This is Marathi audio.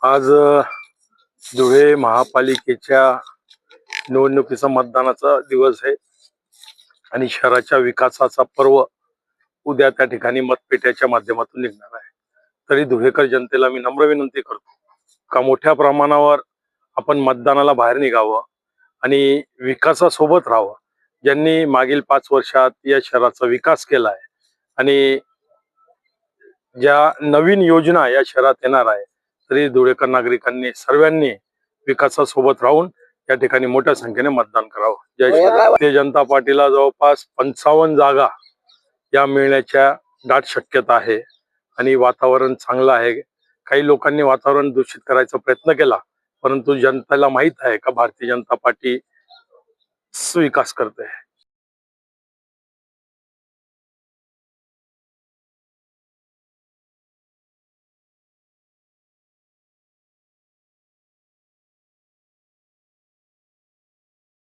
आज धुळे महापालिकेच्या निवडणुकीचा मतदानाचा दिवस आहे आणि शहराच्या विकासाचा पर्व उद्या त्या ठिकाणी मतपेट्याच्या माध्यमातून निघणार आहे। तरी धुळेकर जनतेला मी नम्र विनंती करतो का मोठ्या प्रमाणावर आपण मतदानाला बाहेर निघावं आणि विकासासोबत राहावं। ज्यांनी मागील 5 वर्षात या शहराचा विकास केला आहे आणि ज्या नवीन योजना या शहरात येणार आहे, तरी धुळेकर नागरिकांनी सर्वांनी विकासासोबत राहून या ठिकाणी मोठ्या संख्येने मतदान करावं। जय श्री राम। भारतीय जनता पार्टीला जवळपास 55 जागा या मिळण्याच्या दाट शक्यता आहे आणि वातावरण चांगलं आहे। काही लोकांनी वातावरण दूषित करायचा प्रयत्न केला, परंतु जनतेला माहित आहे का भारतीय जनता पार्टी विकास करते।